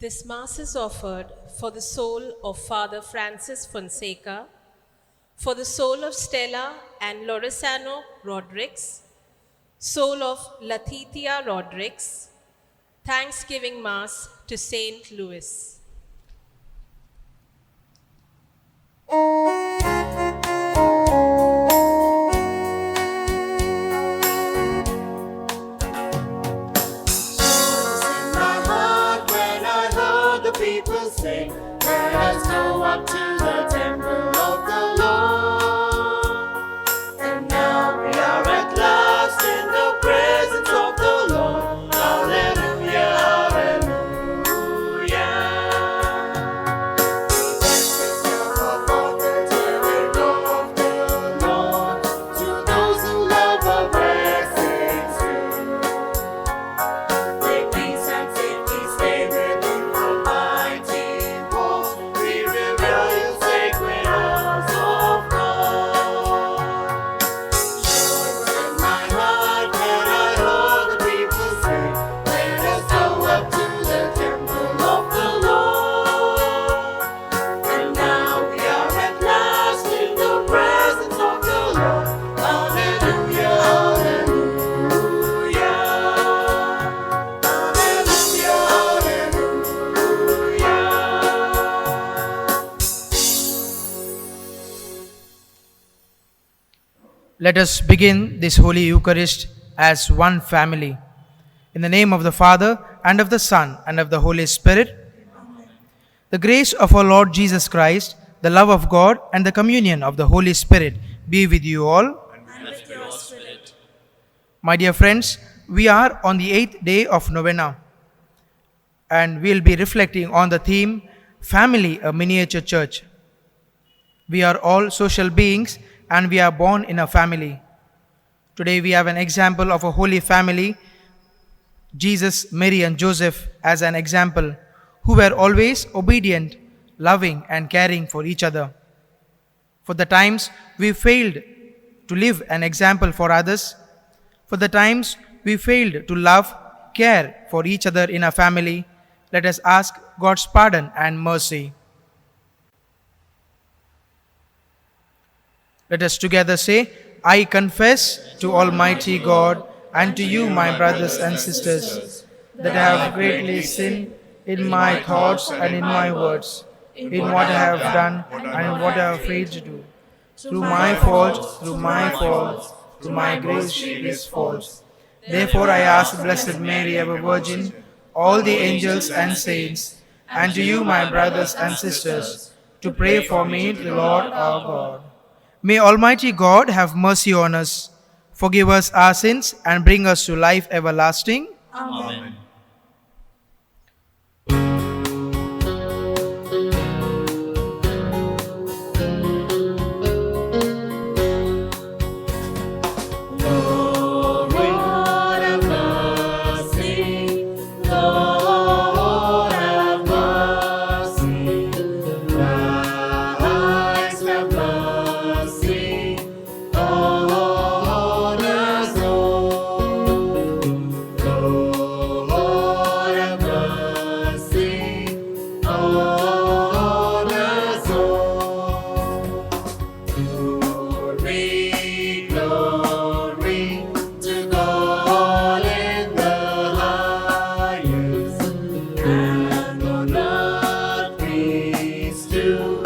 This Mass is offered for the soul of Father Francis Fonseca, for the soul of Stella and Loresano Rodriguez, soul of Letitia Rodriguez, Thanksgiving Mass to Saint Louis. In my heart when I heard the people sing, let us go up to the temple of the Lord. And now we are at last in the presence of the Lord. Hallelujah, hallelujah. Upon the temple of the Lord, to those who love our blessings too. With peace and safety stay within the mighty walls. We reveal you, sacred house of God. Joy in my heart when I heard the people say, let us go up to the temple of the Lord. And now we are at last in the presence of the Lord. Hallelujah, hallelujah. Hallelujah, hallelujah. Let us begin this Holy Eucharist as one family. In the name of the Father, and of the Son, and of the Holy Spirit. The grace of our Lord Jesus Christ, the love of God, and the communion of the Holy Spirit be with you all. My dear friends, we are on the 8th day of Novena, and we'll be reflecting on the theme, Family, a Miniature Church. We are all social beings and we are born in a family. Today we have an example of a holy family, Jesus, Mary and Joseph as an example, who were always obedient, loving and caring for each other. For the times we failed to live an example for others, for the times we failed to love, care for each other in a family, let us ask God's pardon and mercy. Let us together say, I confess to Almighty God and to you, my brothers and sisters, that I have greatly sinned in my thoughts and in my words, in what I have done and in what I have failed to do. Through my fault, through my grievous fault. Therefore I ask Blessed Mary, ever Virgin, all the angels and saints, and to you, my brothers and sisters, to pray for me to the Lord our God. May Almighty God have mercy on us, forgive us our sins, and bring us to life everlasting. Amen. Lord have mercy, Lord have mercy, Christ have mercy on us all. Lord have mercy on us all. Glory, glory to God in the highest, and on earth peace to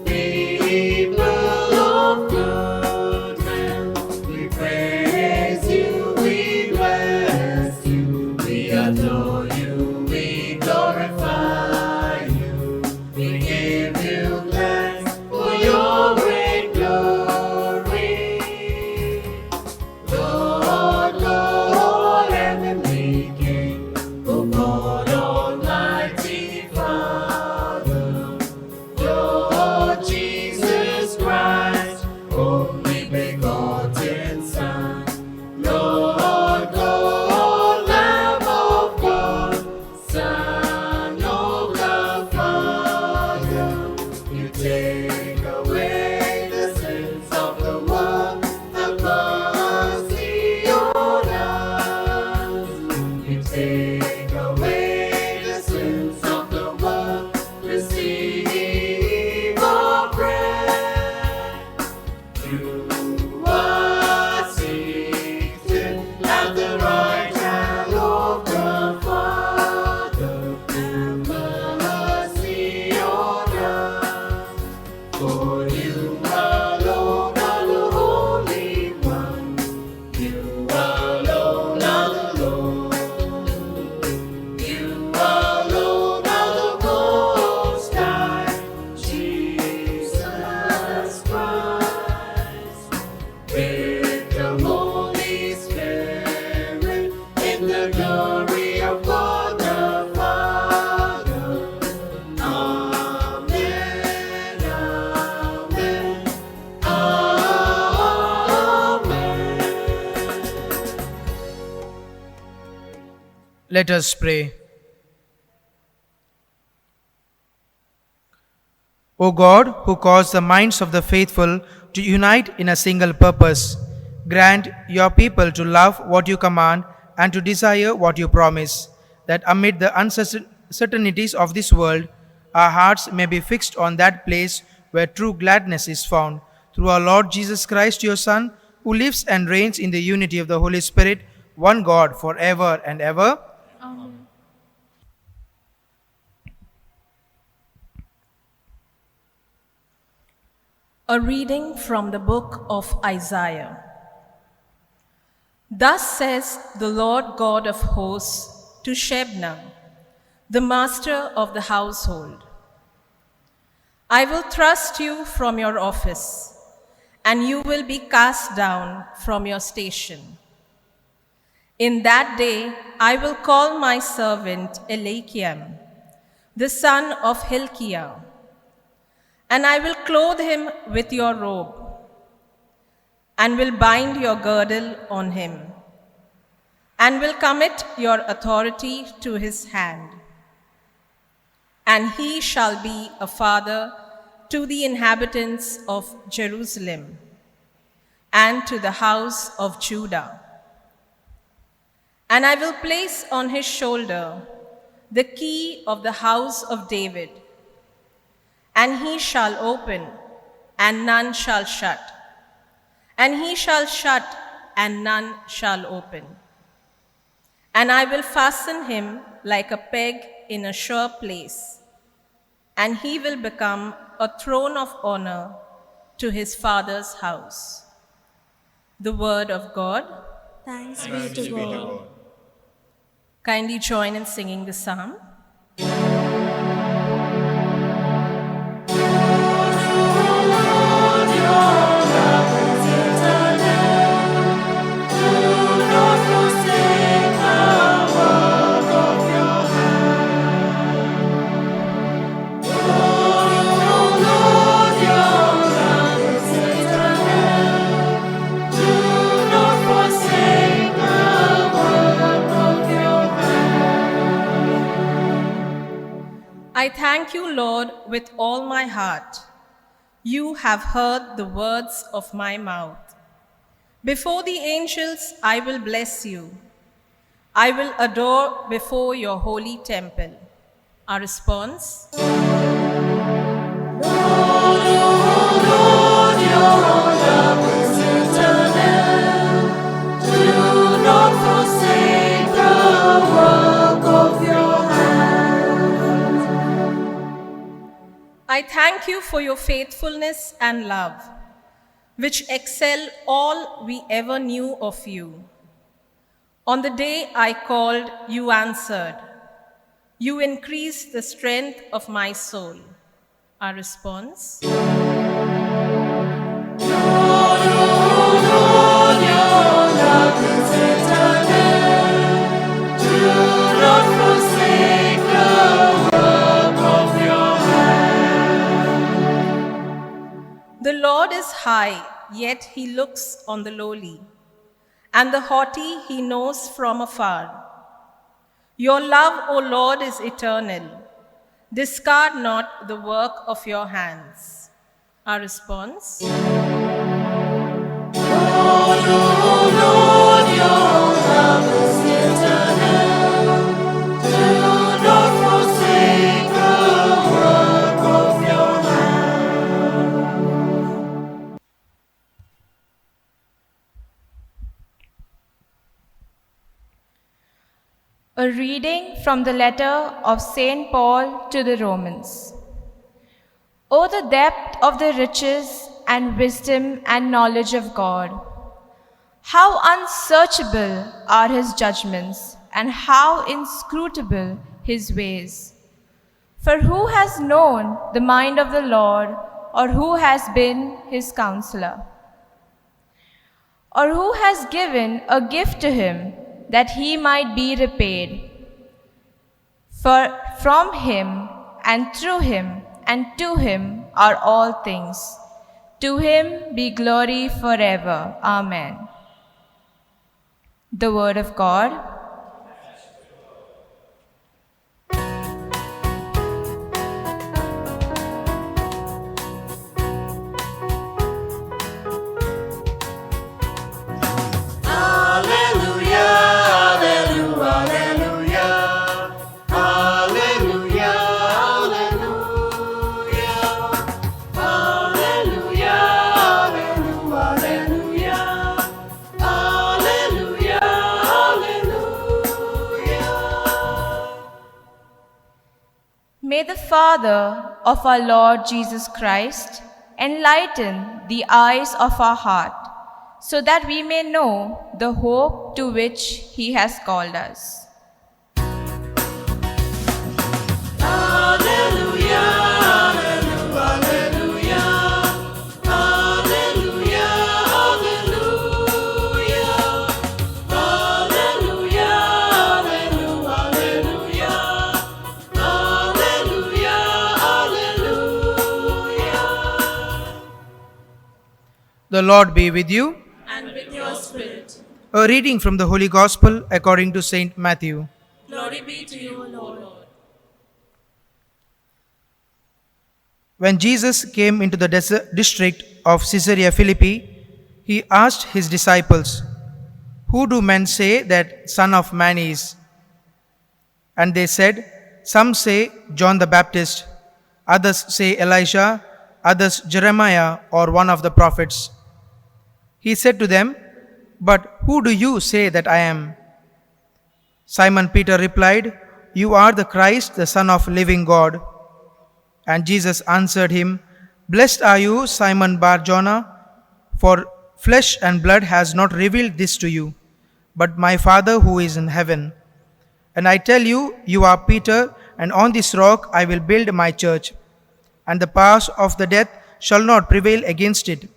people of good will. We praise you, we bless you, we adore you, we glorify you, we give you thanks for your great glory. Lord, Lord, heavenly King, O God, Almighty Father, Lord Jesus Christ, only begotten Son, Lord God, Lamb of God, Let us pray. O God, who caused the minds of the faithful to unite in a single purpose, grant your people to love what you command and to desire what you promise, that amid the uncertainties of this world, our hearts may be fixed on that place where true gladness is found. Through our Lord Jesus Christ, your Son, who lives and reigns in the unity of the Holy Spirit, one God, forever and ever. Amen. A reading from the book of Isaiah. Thus says the Lord God of hosts to Shebna, the master of the household: I will thrust you from your office, and you will be cast down from your station. In that day I will call my servant Eliakim, the son of Hilkiah, and I will clothe him with your robe, and will bind your girdle on him, and will commit your authority to his hand. And he shall be a father to the inhabitants of Jerusalem, and to the house of Judah. And I will place on his shoulder the key of the house of David, and he shall open, and none shall shut, and he shall shut, and none shall open. And I will fasten him like a peg in a sure place, and he will become a throne of honor to his father's house. The word of God. Thanks be to God. Kindly join in singing the psalm. I thank you, Lord, with all my heart. You have heard the words of my mouth. Before the angels, I will bless you. I will adore before your holy temple. Our response. I thank you for your faithfulness and love, which excel all we ever knew of you. On the day I called, you answered. You increased the strength of my soul. Our response. The Lord is high, yet he looks on the lowly, and the haughty he knows from afar. Your love, O Lord, is eternal. Discard not the work of your hands. Our response. A reading from the letter of St. Paul to the Romans. O the depth of the riches and wisdom and knowledge of God! How unsearchable are his judgments, and how inscrutable his ways! For who has known the mind of the Lord, or who has been his counselor? Or who has given a gift to him, that he might be repaid? For from him, and through him, and to him are all things. To him be glory forever. Amen. The word of God. May the Father of our Lord Jesus Christ enlighten the eyes of our heart, so that we may know the hope to which He has called us. The Lord be with you. And with your spirit. A reading from the Holy Gospel according to Saint Matthew. Glory be to you, Lord. When Jesus came into the district of Caesarea Philippi, he asked his disciples, "Who do men say that Son of Man is?" And they said, "Some say John the Baptist, others say Elijah, others Jeremiah or one of the prophets." He said to them, "But who do you say that I am?" Simon Peter replied, "You are the Christ, the Son of living God." And Jesus answered him, "Blessed are you, Simon Bar-Jonah, for flesh and blood has not revealed this to you, but my Father who is in heaven. And I tell you, you are Peter, and on this rock I will build my church, and the powers of the death shall not prevail against it.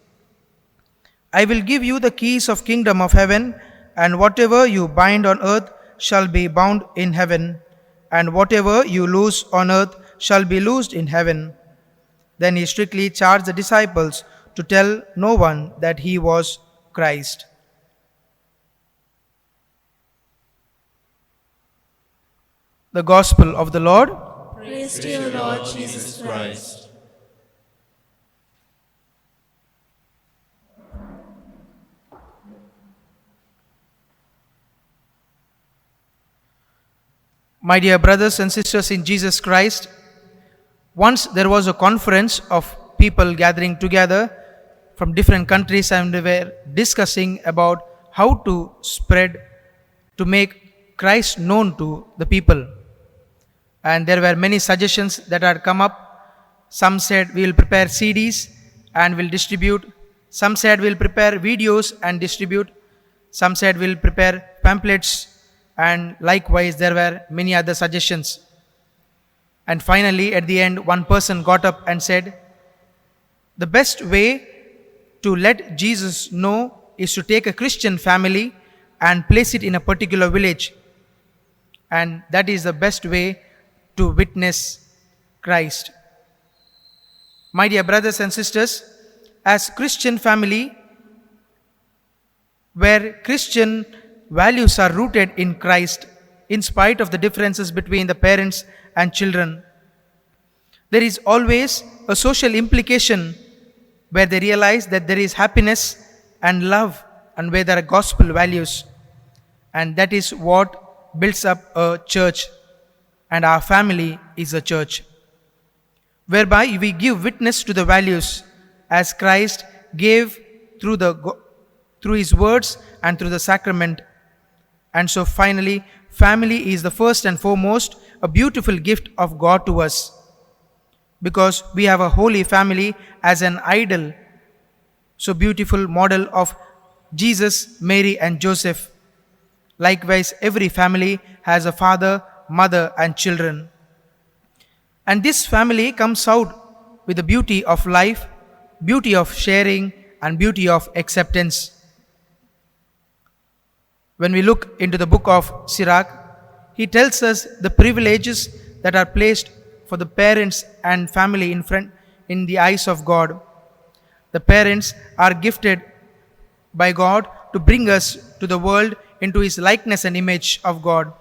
I will give you the keys of kingdom of heaven, and whatever you bind on earth shall be bound in heaven, and whatever you loose on earth shall be loosed in heaven." Then he strictly charged the disciples to tell no one that he was Christ. The Gospel of the Lord. Praise to you, Lord Jesus Christ. My dear brothers and sisters in Jesus Christ, once there was a conference of people gathering together from different countries, and they were discussing about how to spread, to make Christ known to the people. And there were many suggestions that had come up. Some said we will prepare CDs and will distribute. Some said we'll prepare videos and distribute. Some said we'll prepare pamphlets. And likewise, there were many other suggestions. And finally, at the end, one person got up and said, "The best way to let Jesus know is to take a Christian family and place it in a particular village. And that is the best way to witness Christ." My dear brothers and sisters, as Christian family, where Christian values are rooted in Christ, in spite of the differences between the parents and children, there is always a social implication where they realize that there is happiness and love, and where there are gospel values. And that is what builds up a church, and our family is a church, whereby we give witness to the values as Christ gave through his words and through the sacrament. And so finally, family is the first and foremost a beautiful gift of God to us, because we have a holy family as an idol, so beautiful model of Jesus, Mary and Joseph. Likewise, every family has a father, mother and children. And this family comes out with the beauty of life, beauty of sharing and beauty of acceptance. When we look into the book of Sirach, he tells us the privileges that are placed for the parents and family in the eyes of God. The parents are gifted by God to bring us to the world into his likeness and image of God.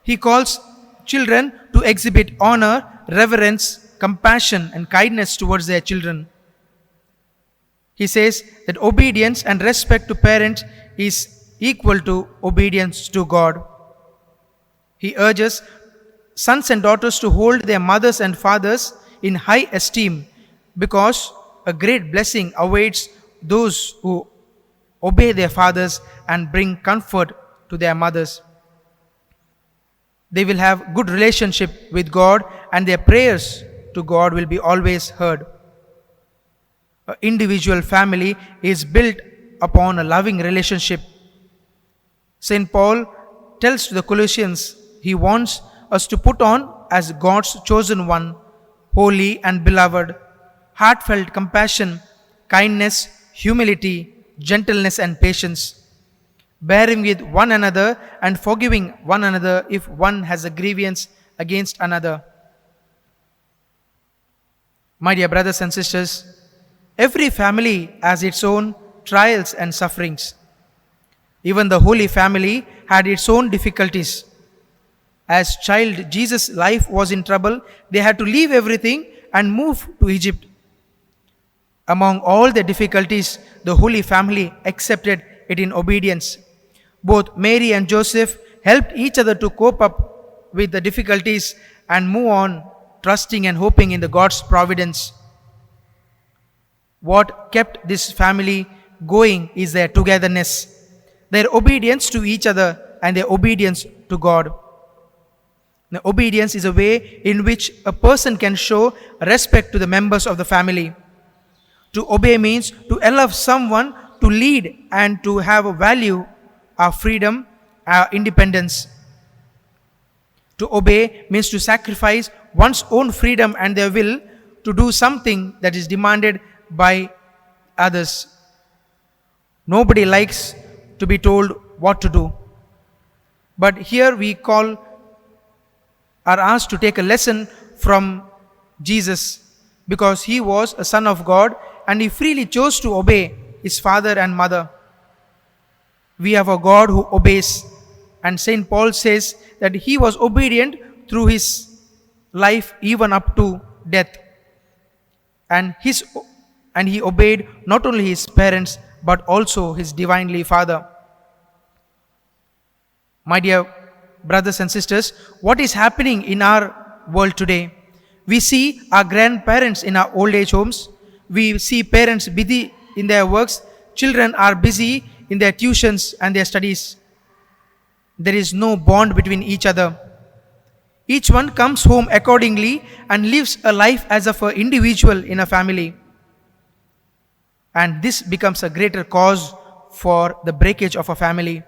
He calls children to exhibit honor, reverence, compassion and kindness towards their children. He says that obedience and respect to parents is equal to obedience to God. He urges sons and daughters to hold their mothers and fathers in high esteem, because a great blessing awaits those who obey their fathers and bring comfort to their mothers. They will have good relationship with God, and their prayers to God will be always heard. An individual family is built upon a loving relationship. St. Paul tells to the Colossians he wants us to put on as God's chosen one, holy and beloved, heartfelt compassion, kindness, humility, gentleness and patience, bearing with one another and forgiving one another if one has a grievance against another. My dear brothers and sisters, every family has its own trials and sufferings. Even the Holy Family had its own difficulties. As child Jesus' life was in trouble, they had to leave everything and move to Egypt. Among all the difficulties, the Holy Family accepted it in obedience. Both Mary and Joseph helped each other to cope up with the difficulties and move on, trusting and hoping in the God's providence. What kept this family going is their togetherness, their obedience to each other and their obedience to God. Now, obedience is a way in which a person can show respect to the members of the family. To obey means to allow someone to lead and to have a value, our freedom, our independence. To obey means to sacrifice one's own freedom and their will to do something that is demanded by others. Nobody likes to be told what to do. But here we are asked to take a lesson from Jesus, because he was a son of God and he freely chose to obey his father and mother. We have a God who obeys, and St. Paul says that he was obedient through his life even up to death. And he obeyed not only his parents but also his divinely Father. My dear brothers and sisters, what is happening in our world today? We see our grandparents in our old age homes. We see parents busy in their works. Children are busy in their tuitions and their studies. There is no bond between each other. Each one comes home accordingly and lives a life as of an individual in a family. And this becomes a greater cause for the breakage of a family.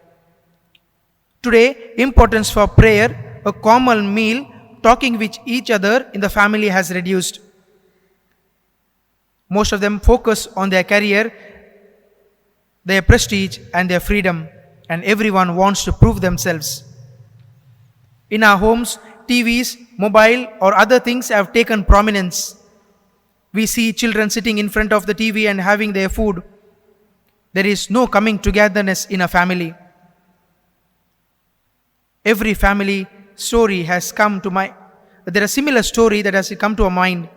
Today, importance for prayer, a common meal, talking with each other in the family has reduced. Most of them focus on their career, their prestige and their freedom, and everyone wants to prove themselves. In our homes, TVs, mobile or other things have taken prominence. We see children sitting in front of the TV and having their food. There is no coming togetherness in a family. Every family story has come to my... There is a similar story that has come to our mind.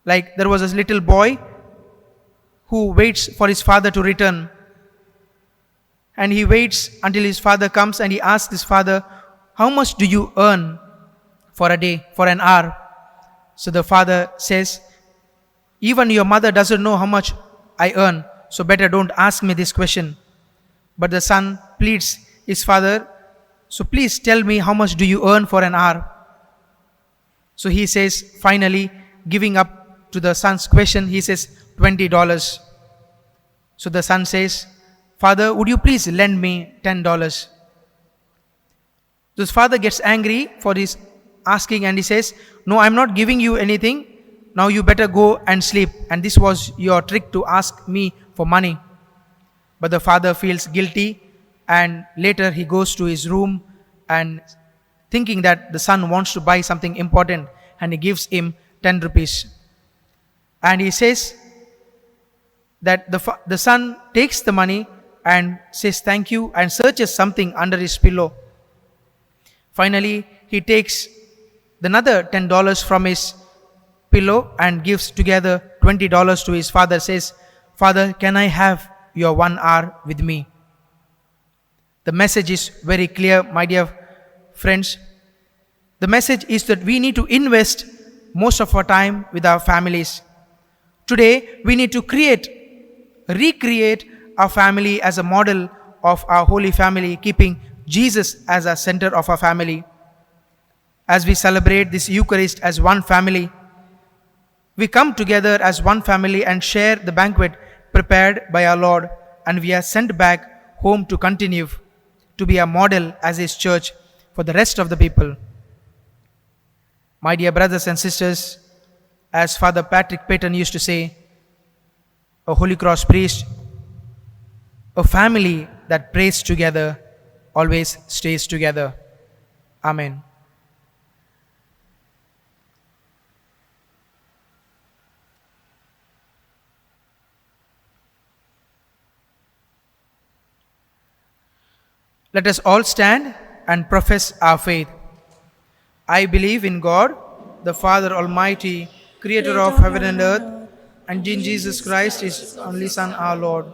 Like there was a little boy who waits for his father to return. And he waits until his father comes and he asks his father, "How much do you earn for a day, for an hour?" So the father says, "Even your mother doesn't know how much I earn, so better don't ask me this question." But the son pleads his father, "So please tell me, how much do you earn for an hour?" So he says, finally, giving up to the son's question, he says, $20. So the son says, "Father, would you please lend me $10? This father gets angry for his asking and he says, "No, I'm not giving you anything. Now you better go and sleep. And this was your trick to ask me for money." But the father feels guilty, and later he goes to his room and thinking that the son wants to buy something important, and he gives him 10 rupees. And he says that the son takes the money and says thank you and searches something under his pillow. Finally, he takes another $10 from his pillow and gives together $20 to his father, says, "Father, can I have your 1 hour with me?" The message is very clear, my dear friends. The message is that we need to invest most of our time with our families. Today, we need to recreate our family as a model of our Holy Family, keeping Jesus as a center of our family. As we celebrate this Eucharist as one family, we come together as one family and share the banquet prepared by our Lord, and we are sent back home to continue to be a model as His church for the rest of the people. My dear brothers and sisters, as Father Patrick Peyton used to say, a Holy Cross priest, a family that prays together always stays together. Amen. Let us all stand and profess our faith. I believe in God, the Father Almighty, creator of heaven and earth, and in Jesus Christ, His only Son, our Lord,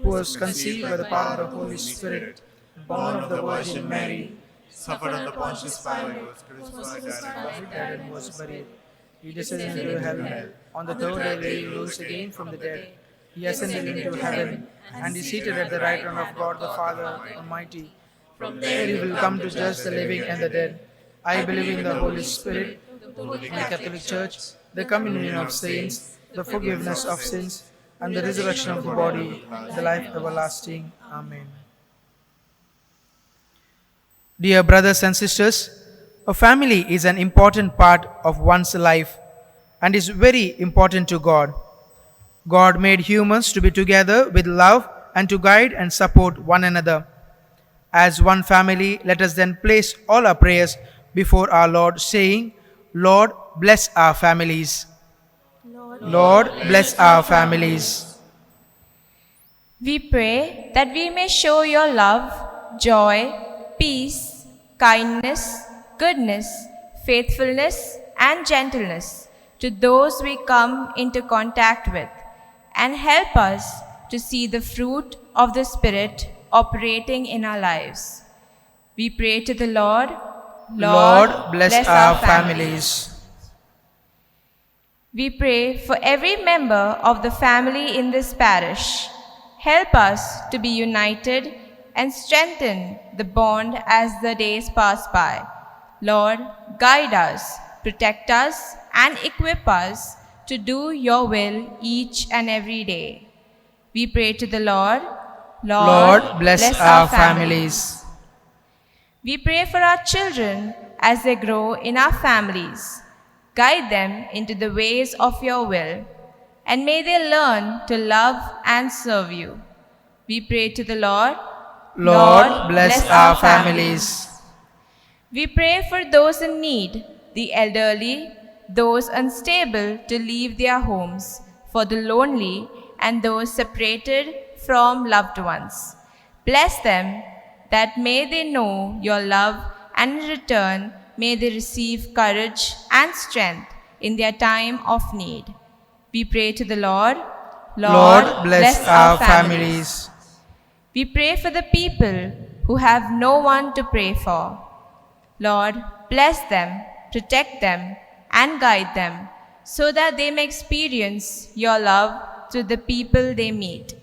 who was conceived by the power of the Holy Spirit, born of the Virgin Mary, Suffered under Pontius Pilate, was crucified, died, and was buried. He descended into hell. On the third day, He rose again from the dead. He ascended into heaven and is seated at the right hand of God the Father Almighty. From there He will come to judge the living and the dead. I believe in the Holy Spirit, the Catholic Church, the communion of saints, the forgiveness of sins, and the resurrection of the body, the life everlasting. Amen. Dear brothers and sisters, a family is an important part of one's life and is very important to God. God made humans to be together with love and to guide and support one another. As one family, let us then place all our prayers before our Lord, saying, Lord, bless our families. Lord, bless our families. We pray that we may show your love, joy, peace, kindness, goodness, faithfulness, and gentleness to those we come into contact with, and help us to see the fruit of the Spirit operating in our lives. We pray to the Lord, Lord, bless our families. We pray for every member of the family in this parish. Help us to be united and strengthen the bond as the days pass by. Lord, guide us, protect us, and equip us to do your will each and every day. We pray to the Lord, Lord, bless our families. We pray for our children as they grow in our families. Guide them into the ways of your will, and may they learn to love and serve you. We pray to the Lord, Lord, bless our families. We pray for those in need, the elderly, those unstable to leave their homes, for the lonely and those separated from loved ones. Bless them, that may they know your love, and in return may they receive courage and strength in their time of need. We pray to the Lord, Lord, bless our families. We pray for the people who have no one to pray for. Lord, bless them, protect them, and guide them, so that they may experience your love through the people they meet.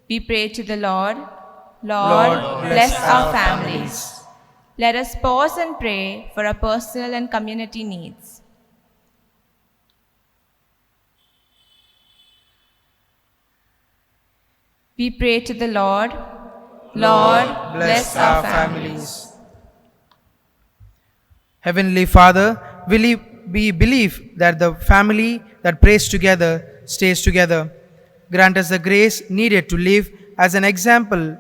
We pray to the Lord, Lord, bless our families. Let us pause and pray for our personal and community needs. We pray to the Lord, Lord, bless our families. Heavenly Father, we believe that the family that prays together stays together. Grant us the grace needed to live as an example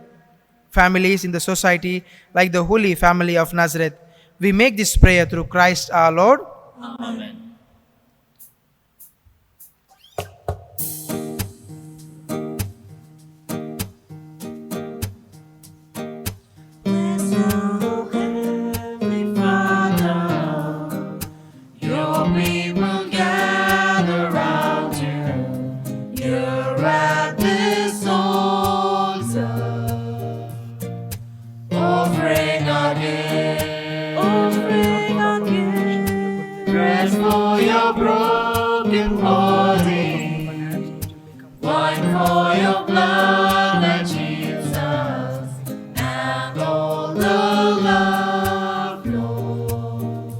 families in the society like the Holy Family of Nazareth. We make this prayer through Christ our Lord. Amen. Your people gather round you. You're at this altar, offering again, prayers for your broken body, wine for your blood that Jesus, and all the love, Lord.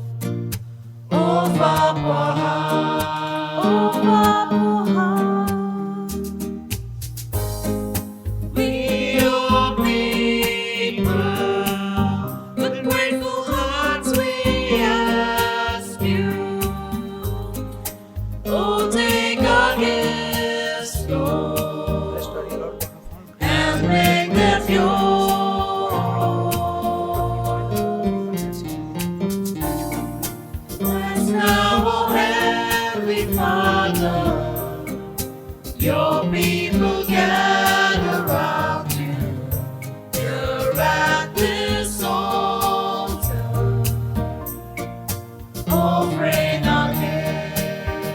bring our gifts.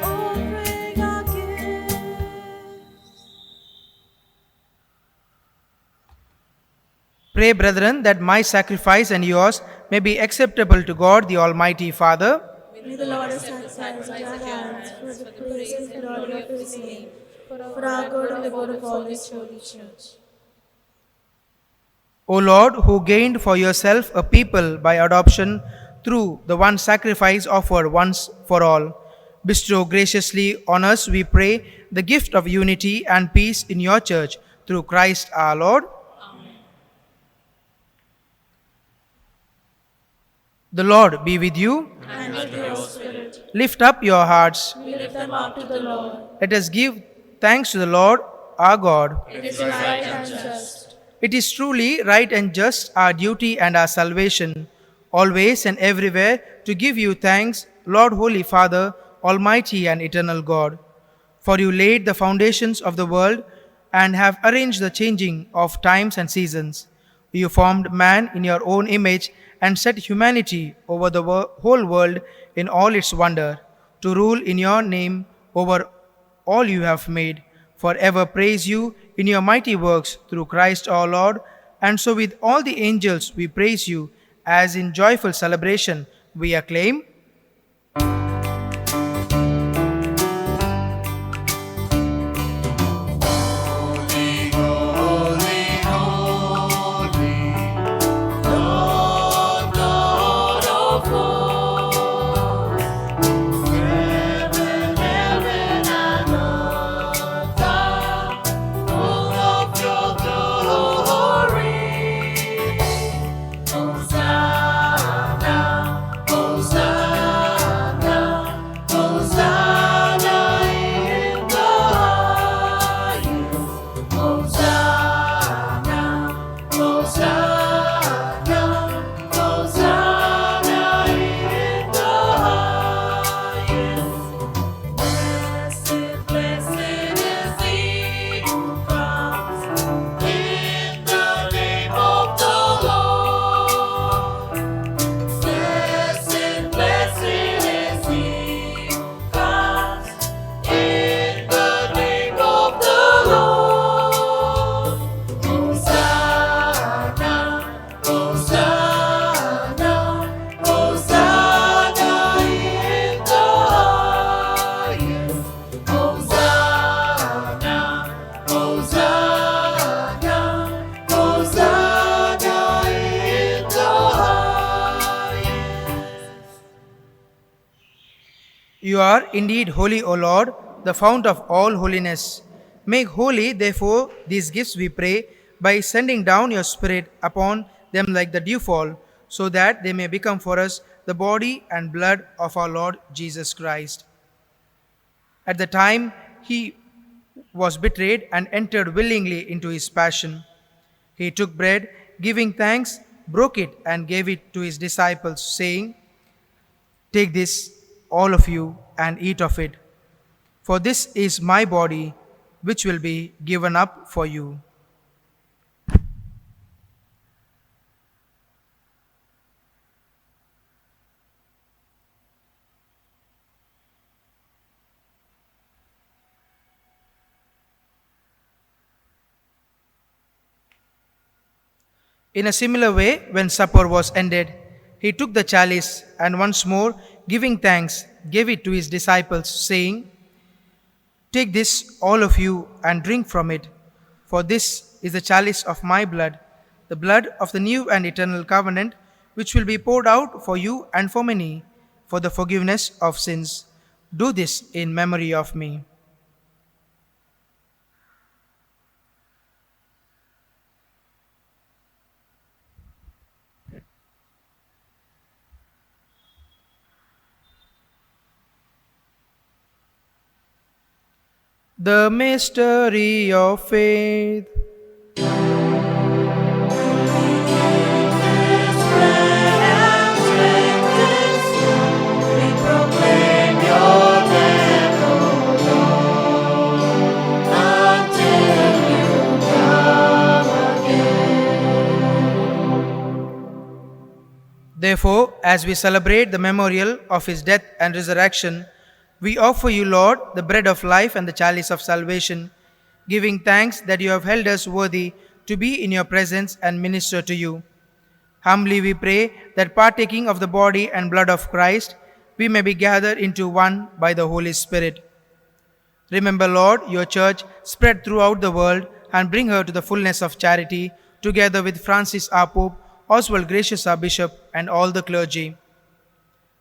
Oh, bring our gifts. Pray, brethren, that my sacrifice and yours may be acceptable to God, the Almighty Father. May the Lord accept our hands for the praise and glory of His name, for our good and the good of all His holy church. O Lord, who gained for yourself a people by adoption through the one sacrifice offered once for all, bestow graciously on us, we pray, the gift of unity and peace in your church through Christ our Lord. The Lord be with you. And with your spirit, Lift up your hearts. we lift them up to the Lord. Let us give thanks to the Lord our God. It is right and just. It is truly right and just, our duty and our salvation, always and everywhere, to give you thanks, Lord, Holy Father, Almighty and eternal God. For you laid the foundations of the world and have arranged the changing of times and seasons. You formed man in your own image and set humanity over the whole world in all its wonder, to rule in your name over all you have made. Forever praise you in your mighty works through Christ our Lord. And so with all the angels we praise you, as in joyful celebration we acclaim. Holy, holy, holy, Lord God of hosts. Heaven and earth are full of your glory. Hosanna, Hosanna, Hosanna in the highest. Hosanna, Hosanna, Hosanna in the highest. Blessed, blessed is he who comes in the name of the Lord. Blessed, blessed is he who comes in the name of the Lord. Hosanna, Hosanna, Hosanna in the highest. Hosanna, Hosanna, Hosanna in the highest. You are indeed holy, O Lord, the fount of all holiness. Make holy, therefore, these gifts, we pray, by sending down your Spirit upon them like the dewfall, so that they may become for us the body and blood of our Lord Jesus Christ. At the time he was betrayed and entered willingly into his passion, he took bread, giving thanks, broke it, and gave it to his disciples, saying, "Take this, all of you, and eat of it. For this is my body, which will be given up for you." In a similar way, when supper was ended, he took the chalice and once more, giving thanks, gave it to his disciples, saying, "Take this, all of you, and drink from it, for this is the chalice of my blood, the blood of the new and eternal covenant, which will be poured out for you and for many, for the forgiveness of sins. Do this in memory of me." The mystery of faith. We proclaim your name, O Lord, until you come again. Therefore, As we celebrate the memorial of his death and resurrection, we offer you, Lord, the bread of life and the chalice of salvation, giving thanks that you have held us worthy to be in your presence and minister to you. Humbly we pray that partaking of the body and blood of Christ, we may be gathered into one by the Holy Spirit. Remember, Lord, your church spread throughout the world and bring her to the fullness of charity, together with Francis our Pope, Oswald Gracious our Bishop, and all the clergy.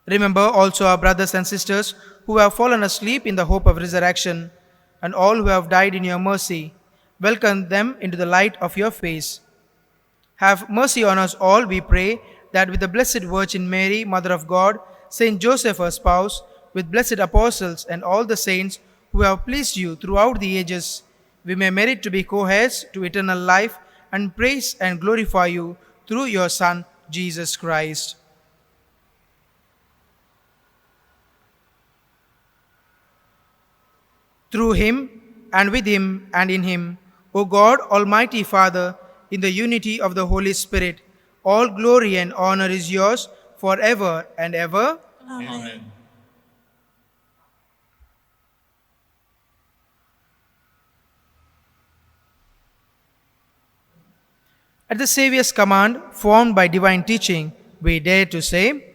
Remember also our brothers and sisters who have fallen asleep in the hope of resurrection, and all who have died in your mercy. Welcome them into the light of your face. Have mercy on us all, we pray, that with the Blessed Virgin Mary, Mother of God, Saint Joseph her spouse, with blessed apostles and all the saints who have pleased you throughout the ages, we may merit to be co-heirs to eternal life and praise and glorify you through your Son, Jesus Christ. Through him, and with him, and in him, O God, Almighty Father, in the unity of the Holy Spirit, all glory and honor is yours forever and ever. Amen. At the Saviour's command, formed by divine teaching, we dare to say,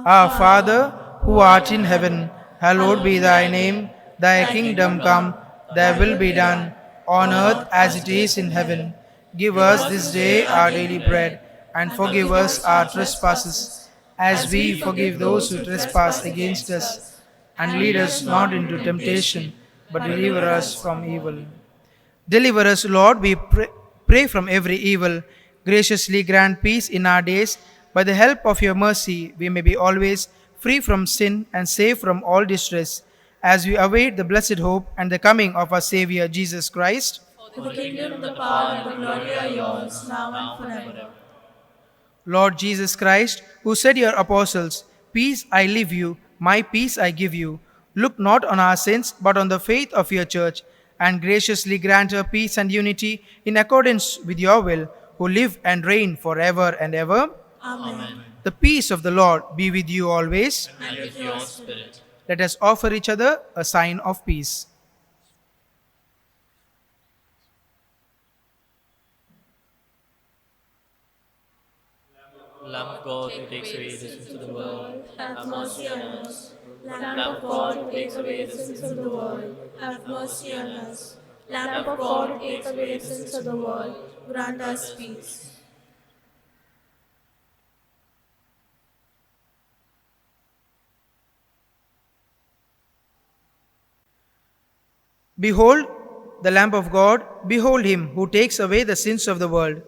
Our Father, who art in heaven, hallowed be thy name. Thy kingdom come, thy will be done, on earth as it is in heaven. Give us this day our daily bread, and forgive us our trespasses, as we forgive those who trespass against us. And lead us not into temptation, but deliver us from evil. Deliver us, Lord, we pray from every evil. Graciously grant peace in our days. By the help of your mercy, we may be always free from sin and safe from all distress, as we await the blessed hope and the coming of our Savior, Jesus Christ. For the kingdom, the power, and the glory are yours, now and forever. Lord Jesus Christ, who said to your apostles, Peace I leave you, my peace I give you, look not on our sins, but on the faith of your church, and graciously grant her peace and unity in accordance with your will, who live and reign forever and ever. Amen. The peace of the Lord be with you always. And with your spirit. Let us offer each other a sign of peace. Lamb of God who takes away the sins of the world, Have mercy on us. Lamb of God, who takes away the sins of the world, have mercy on us. Lamb of God, who takes away the sins of the world, grant us peace. Behold the Lamb of God, behold him who takes away the sins of the world.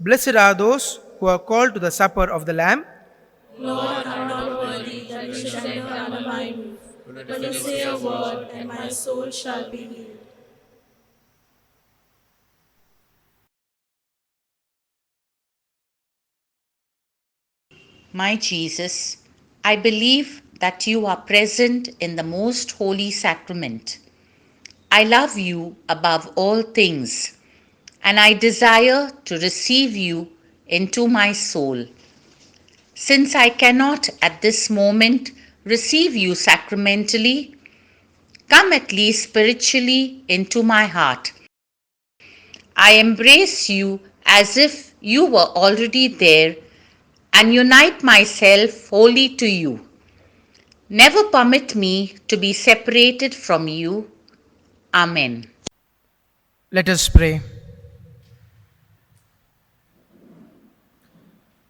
Blessed are those who are called to the supper of the Lamb. Lord, I am not worthy that you should enter under my roof, but you say a word, and my soul shall be healed. My Jesus, I believe that you are present in the most holy sacrament. I love you above all things, and I desire to receive you into my soul. Since I cannot at this moment receive you sacramentally, come at least spiritually into my heart. I embrace you as if you were already there and unite myself wholly to you. Never permit me to be separated from you. Amen. Let us pray.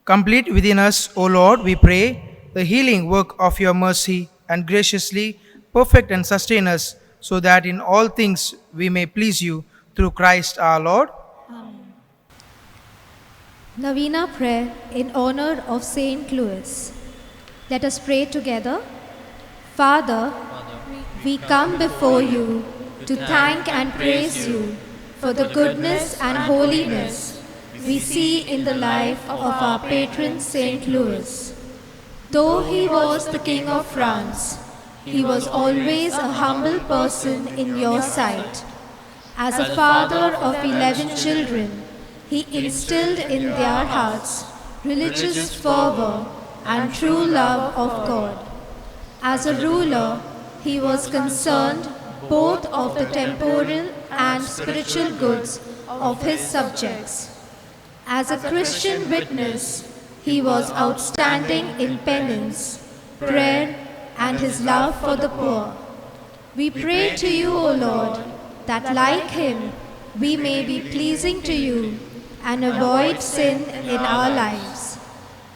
Complete within us, O Lord, we pray, the healing work of your mercy, and graciously perfect and sustain us, so that in all things we may please you, through Christ our Lord. Novena prayer in honor of Saint Louis. Let us pray together. Father, we come before you to thank and praise you for the goodness and holiness we see in the life of our patron Saint Louis. Though he was the King of France, he was always a humble person in your sight. As a father of 11 children, he instilled in their hearts religious fervor and true love of God. As a ruler, he was concerned both of the temporal and spiritual goods of his subjects. As a Christian witness, he was outstanding in penance, prayer, and his love for the poor. We pray to you, O Lord, that like him we may be pleasing to you and avoid sin in our lives.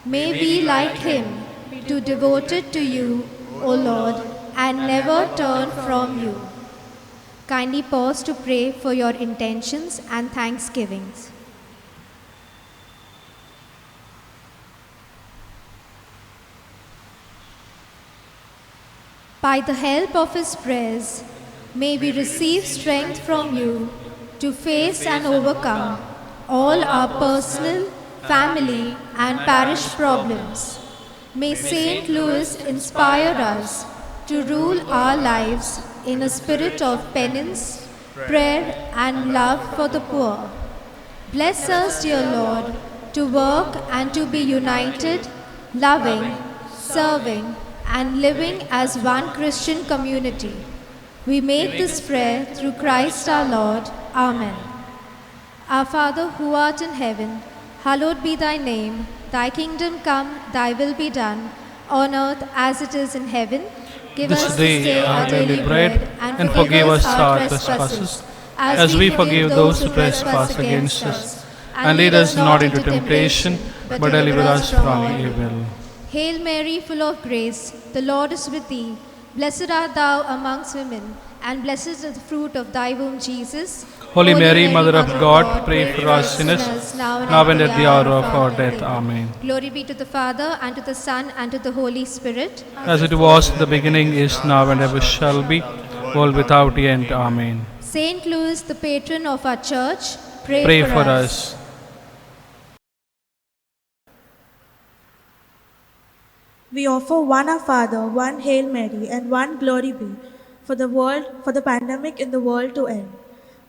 May we, like him, be devoted to you, O Lord, and never turn from you. Kindly pause to pray for your intentions and thanksgivings. By the help of his prayers, may we receive strength from you to face and overcome all our personal, family, and parish problems. May St. Louis inspire us to rule our lives in a spirit of penance, prayer, and love for the poor. Bless us, dear Lord, to work and to be united, loving, serving, and living as one Christian community. We make this prayer through Christ our Lord. Amen. Our Father who art in heaven, hallowed be thy name. Thy kingdom come, thy will be done, on earth as it is in heaven. Give us this day our daily bread, and forgive us our trespasses, as we forgive those who trespass against us. And lead us not into temptation, but deliver us from evil. Hail Mary, full of grace, the Lord is with thee. Blessed art thou amongst women, and blessed is the fruit of thy womb, Jesus. Holy Mary, Mother of God, pray for us sinners, now and at the hour of our death. Amen. Glory be to the Father, and to the Son, and to the Holy Spirit. As it was in the beginning, is now, and ever shall be, world without end. Amen. Saint Louis, the patron of our church, Pray for us. We offer one Our Father, one Hail Mary, and one Glory be for the world, for the pandemic in the world to end.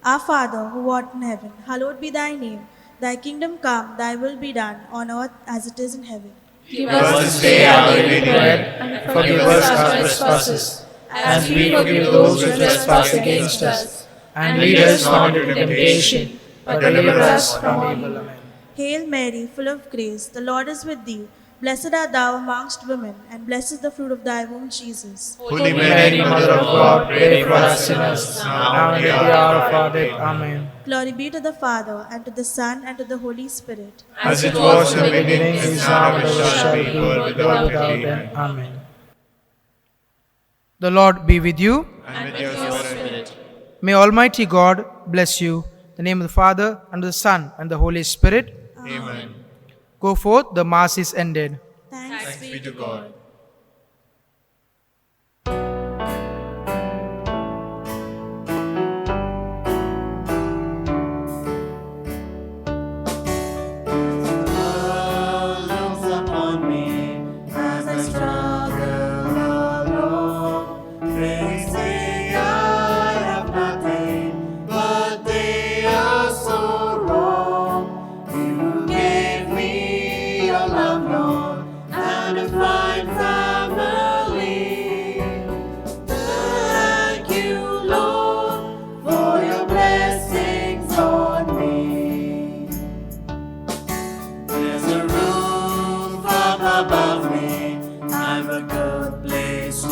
Our Father, who art in heaven, hallowed be thy name. Thy kingdom come, thy will be done, on earth as it is in heaven. Give us this day our daily bread, and forgive us our trespasses, as we forgive those who trespass against us. And lead us not into temptation, but deliver us from evil. Amen. Hail Mary, full of grace, the Lord is with thee. Blessed art thou amongst women, and blessed is the fruit of thy womb, Jesus. Holy Mary, Mother of God, pray for us sinners, now and at the hour of our death. Amen. Glory be to the Father, and to the Son, and to the Holy Spirit. As it was in the beginning, is now, and ever shall be, world without end. Amen. The Lord be with you. And with your spirit. May Almighty God bless you. In the name of the Father, and of the Son, and the Holy Spirit. Amen. Go forth, the Mass is ended. Thanks Be to God. Looks upon me as I struggle alone. They say I have nothing, but they are so wrong. You gave me your love, Lord, and a fine family. Thank you, Lord, for your blessings on me. There's a roof up above me, I've a good place to